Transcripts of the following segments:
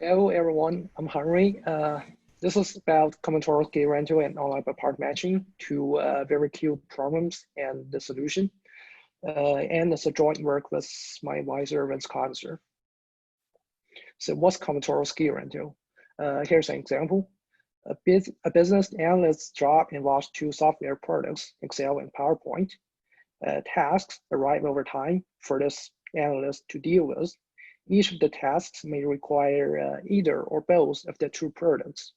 Hello everyone, I'm Hanrui. This is about combinatorial scale rental and online by part matching to very cute problems and the solution. And it's a joint work with my advisor, Vincent Conitzer. So what's combinatorial scale rental? Here's an example. A business analyst's job involves two software products, Excel and PowerPoint. Tasks arrive over time for this analyst to deal with. Each of the tasks may require either or both of the two products.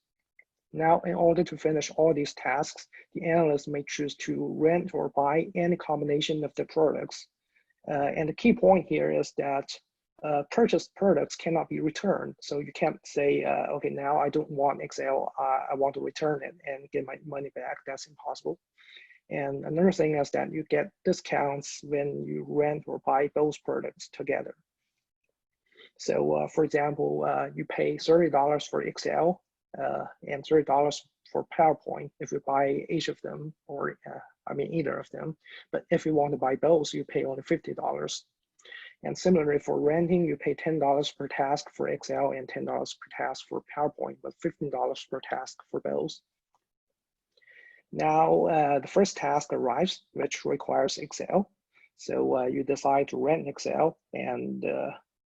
Now, in order to finish all these tasks, the analyst may choose to rent or buy any combination of the products. And the key point here is that purchased products cannot be returned. So you can't say, okay, now I don't want Excel, I want to return it and get my money back. That's impossible. And another thing is that you get discounts when you rent or buy both products together. So for example, you pay $30 for Excel and $30 for PowerPoint if you buy each of them, or either of them. But if you want to buy both, you pay only $50. And similarly for renting, you pay $10 per task for Excel and $10 per task for PowerPoint, but $15 per task for both. Now, the first task arrives, which requires Excel. So you decide to rent Excel and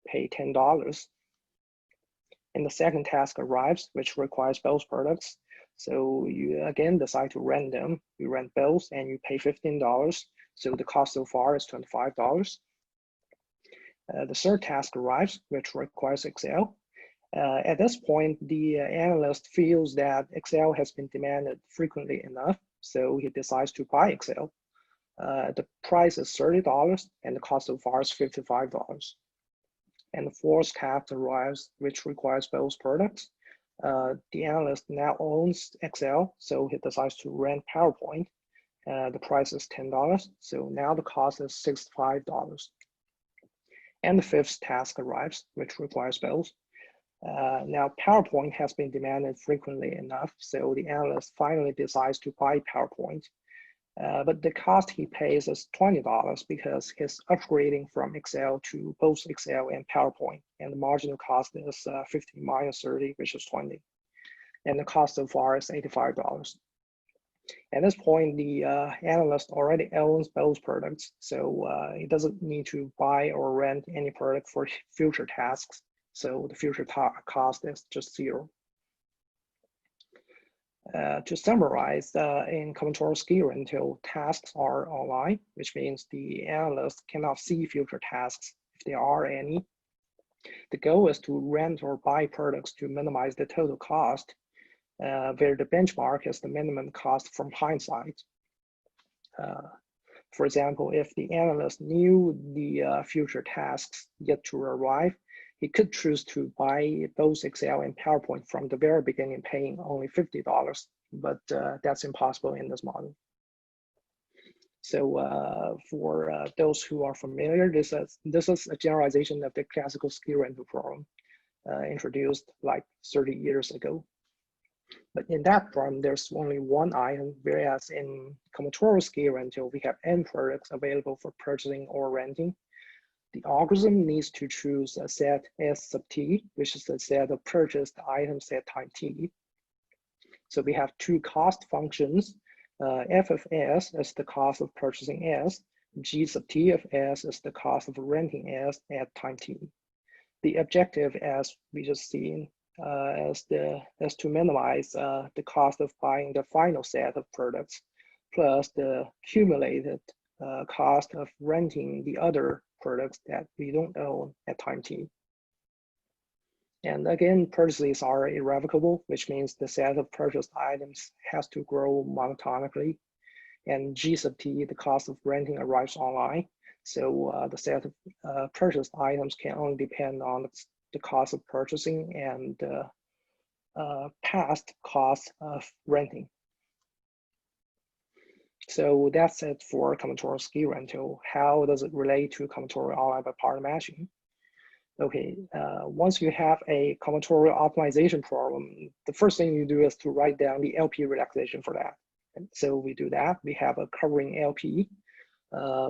pay $10. And the second task arrives, which requires both products. So you again decide to rent them. You rent both and you pay $15. So the cost so far is $25. The third task arrives, which requires Excel. At this point, the analyst feels that Excel has been demanded frequently enough, so he decides to buy Excel. The price is $30 and the cost so far is $55. And the fourth task arrives, which requires both products. The analyst now owns Excel, so he decides to rent PowerPoint. The price is $10, so now the cost is $65. And the fifth task arrives, which requires both. Now, PowerPoint has been demanded frequently enough, so the analyst finally decides to buy PowerPoint. But the cost he pays is $20 because he's upgrading from Excel to both Excel and PowerPoint, and the marginal cost is 50 minus 30, which is 20. And the cost so far is $85. At this point, the analyst already owns both products, so he doesn't need to buy or rent any product for future tasks. So the future cost is just zero. To summarize, in combinatorial scale rental, tasks are online, which means the analyst cannot see future tasks if there are any. The goal is to rent or buy products to minimize the total cost, where the benchmark is the minimum cost from hindsight. For example, if the analyst knew the future tasks yet to arrive, he could choose to buy both Excel and PowerPoint from the very beginning, paying only $50, but that's impossible in this model. So for those who are familiar, this is a generalization of the classical scale rental problem introduced like 30 years ago. But in that problem, there's only one item, whereas in combinatorial scale rental, we have n products available for purchasing or renting. The algorithm needs to choose a set S sub t, which is the set of purchased items at time t. So we have two cost functions. F of S is the cost of purchasing S. G sub t of S is the cost of renting S at time t. The objective, as we just seen, is to minimize the cost of buying the final set of products, plus the cumulated cost of renting the other products that we don't own at time t. And again, purchases are irrevocable, which means the set of purchased items has to grow monotonically. And G sub t, the cost of renting, arrives online. So the set of purchased items can only depend on the cost of purchasing and past cost of renting. So that's it for combinatorial scale rental. How does it relate to combinatorial online by part matching? Okay, once you have a combinatorial optimization problem, the first thing you do is to write down the LP relaxation for that. And so we do that. We have a covering LP.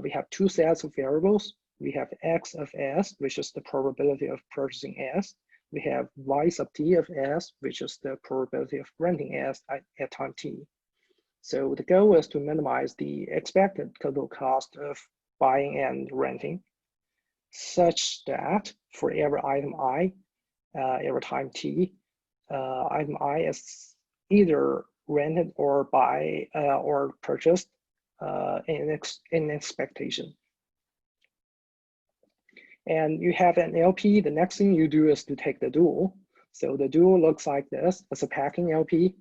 We have two sets of variables. We have X of S, which is the probability of purchasing S, we have y sub t of s, which is the probability of renting s at time t. So the goal is to minimize the expected total cost of buying and renting, such that for every item I, every time t, item I is either rented or or purchased in expectation. And you have an LP. The next thing you do is to take the dual. So the dual looks like this. It's a packing LP.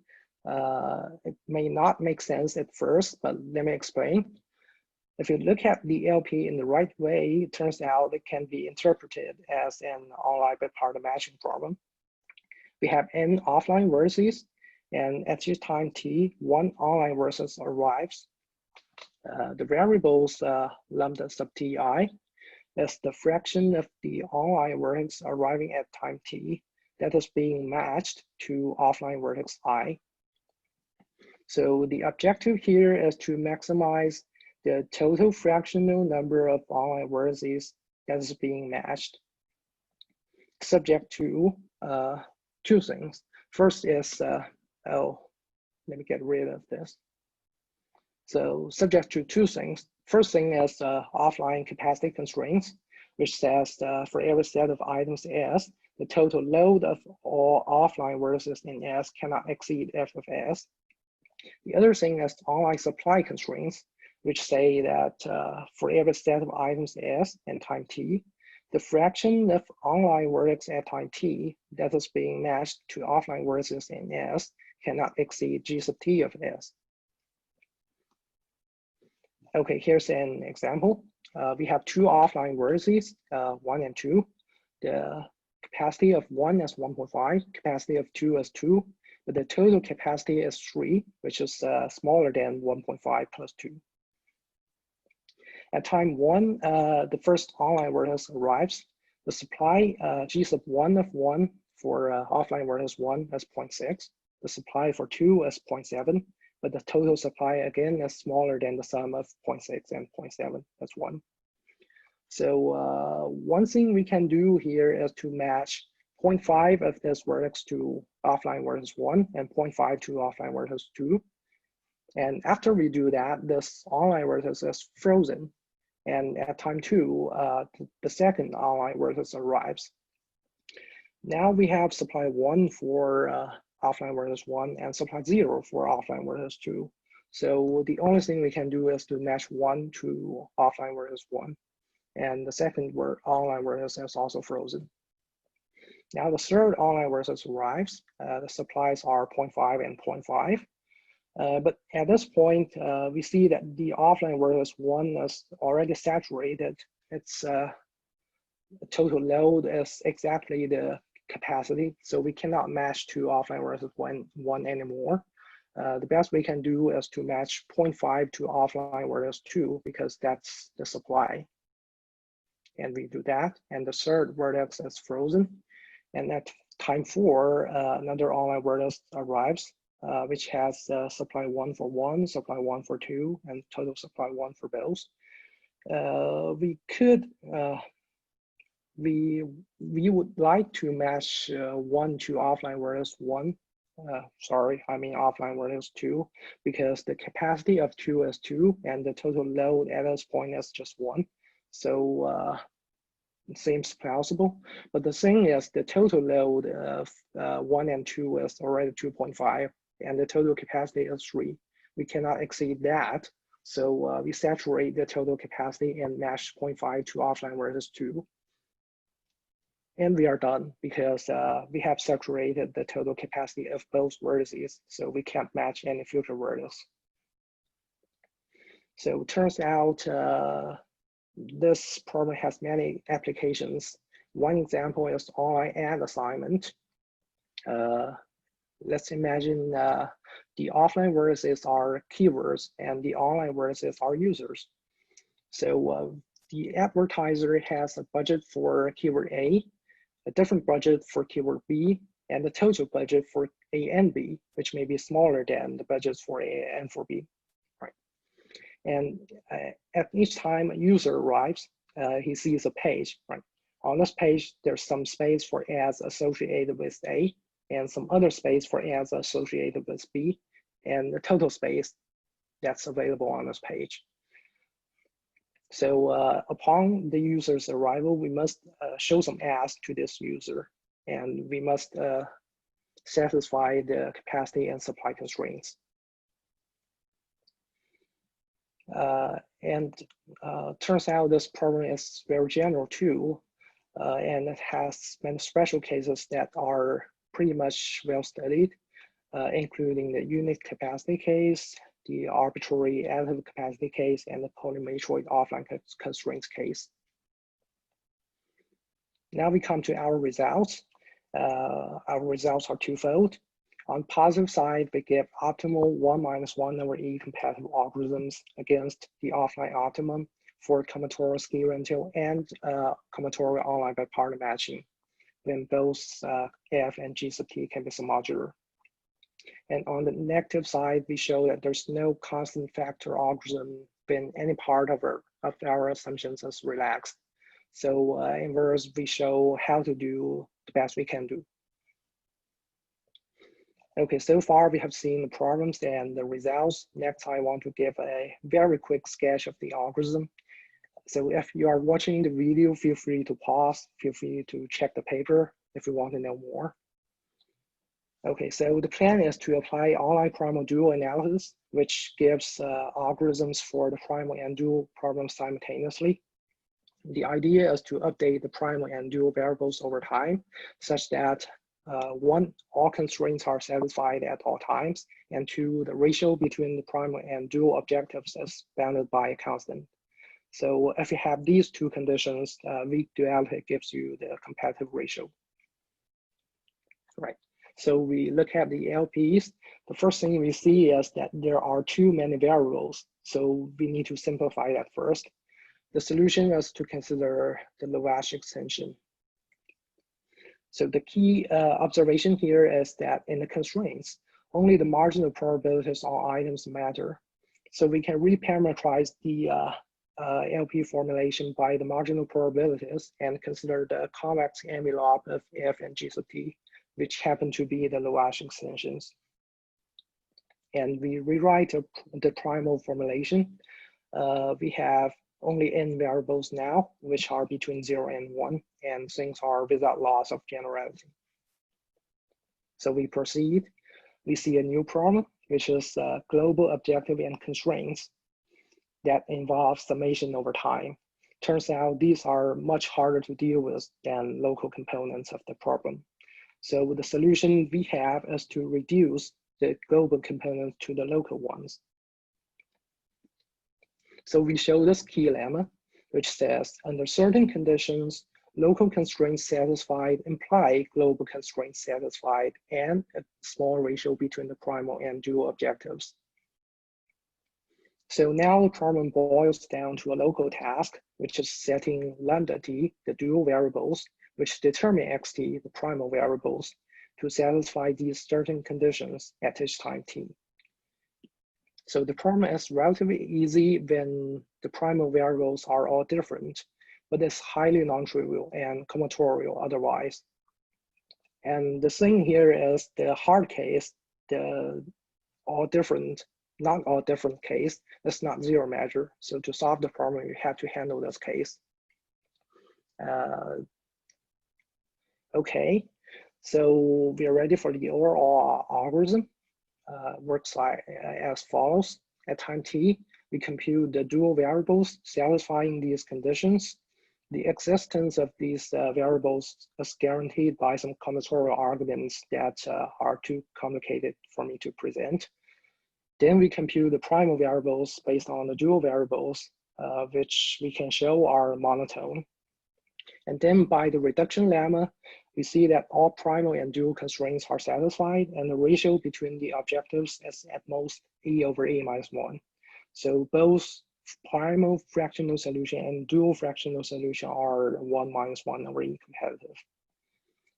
It may not make sense at first, but let me explain. If you look at the LP in the right way, it turns out it can be interpreted as an online bipartite matching problem. We have n offline vertices, and at each time t, one online vertex arrives. The variables lambda sub ti is the fraction of the online vertex arriving at time t that is being matched to offline vertex I. So the objective here is to maximize the total fractional number of online vertices that is being matched, subject to two things. First is, let me get rid of this. So subject to two things. First thing is offline capacity constraints, which says for every set of items S, the total load of all offline vertices in S cannot exceed f of S. The other thing is online supply constraints, which say that for every set of items S and time t, the fraction of online vertex at time t that is being matched to offline vertices in S cannot exceed g sub t of S. Okay, here's an example. We have two offline vertices, 1 and 2. The capacity of 1 is 1.5, capacity of 2 is 2, but the total capacity is 3, which is smaller than 1.5 plus 2. At time 1, the first online vertex arrives. The supply g sub 1 of 1 for offline vertex 1 is 0.6. The supply for 2 is 0.7. But the total supply again is smaller than the sum of 0.6 and 0.7, that's 1. So one thing we can do here is to match 0.5 of this vertex to offline vertex 1 and 0.5 to offline vertex 2. And after we do that, this online vertex is frozen. And at time 2, the second online vertex arrives. Now we have supply 1 for offline vertex 1 and supply 0 for offline vertex 2. So the only thing we can do is to match 1 to offline vertex 1. And the second online vertex is also frozen. Now the third online vertex arrives. The supplies are 0.5 and 0.5. But at this point, we see that the offline vertex 1 is already saturated. Its total load is exactly the capacity, so we cannot match to offline versus 1 anymore. The best we can do is to match 0.5 to offline versus 2 because that's the supply. And we do that, and the third vertex is frozen. And at time 4, another online vertex arrives, which has supply 1 for 1, supply 1 for 2, and total supply 1 for both. We would like to match 1 to offline vertex 1. Sorry, I mean offline vertex 2, because the capacity of 2 is 2, and the total load at this point is just 1. So it seems plausible. But the thing is, the total load of 1 and 2 is already 2.5, and the total capacity is 3. We cannot exceed that. So we saturate the total capacity and match 0.5 to offline vertex 2. And we are done because we have saturated the total capacity of both vertices, so we can't match any future vertex. So it turns out this problem has many applications. One example is online ad assignment. Let's imagine the offline vertices are keywords and the online vertices are users. So the advertiser has a budget for keyword A, a different budget for keyword B, and the total budget for A and B, which may be smaller than the budgets for A and for B, right? And at each time a user arrives, he sees a page, right? On this page, there's some space for as associated with A, and some other space for as associated with B, and the total space that's available on this page. So upon the user's arrival, we must show some as to this user, and we must satisfy the capacity and supply constraints. Turns out this problem is very general too, and it has many special cases that are pretty much well studied, including the unit capacity case, the arbitrary additive capacity case, and the polymatroid offline constraints case. Now we come to our results. Our results are twofold. On the positive side, we give optimal 1-1/E compatible algorithms against the offline optimum for combinatorial skew rental and combinatorial online bipartite matching, when both F and G sub T can be modular. And on the negative side, we show that there's no constant factor algorithm when any part of our assumptions is relaxed. So in verse, we show how to do the best we can do. Okay, so far we have seen the problems and the results. Next, I want to give a very quick sketch of the algorithm. So if you are watching the video, feel free to pause, feel free to check the paper if you want to know more. Okay, so the plan is to apply online primal dual analysis, which gives algorithms for the primal and dual problems simultaneously. The idea is to update the primal and dual variables over time, such that one, all constraints are satisfied at all times, and two, the ratio between the primal and dual objectives is bounded by a constant. So if you have these two conditions, weak duality gives you the competitive ratio. Right. So we look at the LPs. The first thing we see is that there are too many variables. So we need to simplify that first. The solution is to consider the Lavash extension. So the key observation here is that in the constraints, only the marginal probabilities on items matter. So we can reparameterize the LP formulation by the marginal probabilities and consider the convex envelope of F and G sub T, which happen to be the Lavash extensions. And we rewrite the primal formulation. We have only n variables now, which are between 0 and 1, and things are without loss of generality. So we proceed. We see a new problem, which is global objective and constraints that involve summation over time. Turns out these are much harder to deal with than local components of the problem. So the solution we have is to reduce the global components to the local ones. So we show this key lemma, which says under certain conditions, local constraints satisfied imply global constraints satisfied and a small ratio between the primal and dual objectives. So now the problem boils down to a local task, which is setting lambda t, the dual variables, which determine xt, the primal variables, to satisfy these certain conditions at each time t. So the problem is relatively easy when the primal variables are all different, but it's highly non-trivial and combinatorial otherwise. And the thing here is the hard case, the all different, not all different case, is not zero measure. So to solve the problem, you have to handle this case. Okay, so we are ready for the overall algorithm. Works like as follows. At time t, we compute the dual variables satisfying these conditions. The existence of these variables is guaranteed by some combinatorial arguments that are too complicated for me to present. Then we compute the primal variables based on the dual variables, which we can show are monotone. And then by the reduction lemma, we see that all primal and dual constraints are satisfied, and the ratio between the objectives is at most E over E minus 1. So both primal fractional solution and dual fractional solution are 1 minus 1 over E competitive.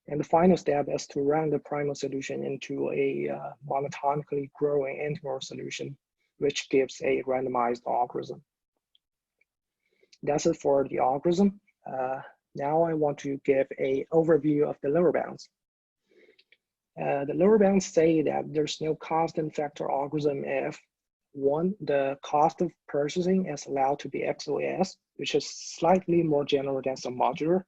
And the final step is to round the primal solution into a monotonically growing integral solution, which gives a randomized algorithm. That's it for the algorithm. Now I want to give an overview of the lower bounds. The lower bounds say that there's no constant factor algorithm if 1, the cost of purchasing is allowed to be XOS, which is slightly more general than some modular.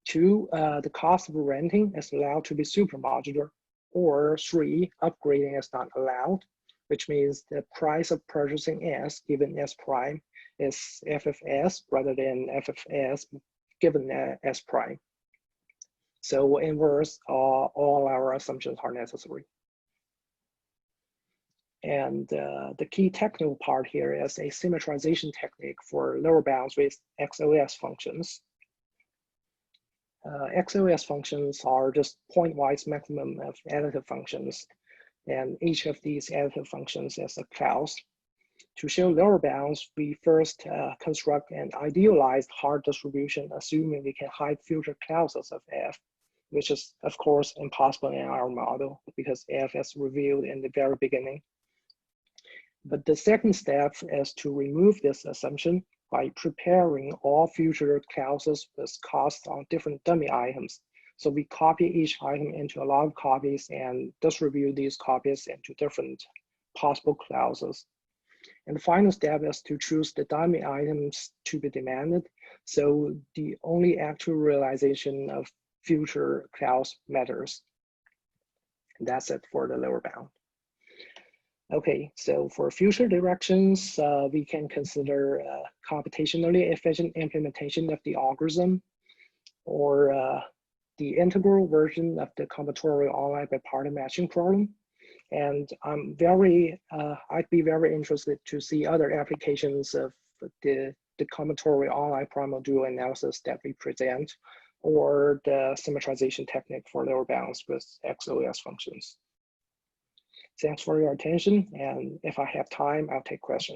2, the cost of renting is allowed to be supermodular. Or 3, upgrading is not allowed, which means the price of purchasing S given S prime is FFS rather than FFS given S prime. So in verse, all our assumptions are necessary. And the key technical part here is a symmetrization technique for lower bounds with XOS functions. XOS functions are just pointwise maximum of additive functions, and each of these additive functions is a clause. To show lower bounds, we first construct an idealized hard distribution, assuming we can hide future clauses of F, which is, of course, impossible in our model because F is revealed in the very beginning. But the second step is to remove this assumption by preparing all future clauses with costs on different dummy items. So we copy each item into a lot of copies and distribute these copies into different possible clauses. And the final step is to choose the dummy items to be demanded. So the only actual realization of future clause matters. And that's it for the lower bound. Okay, so for future directions, we can consider computationally efficient implementation of the algorithm, or the integral version of the combinatorial online bipartite matching problem. And I'd be very interested to see other applications of the combinatorial online primal dual analysis that we present, or the symmetrization technique for lower bounds with XOS functions. Thanks for your attention, and if I have time, I'll take questions.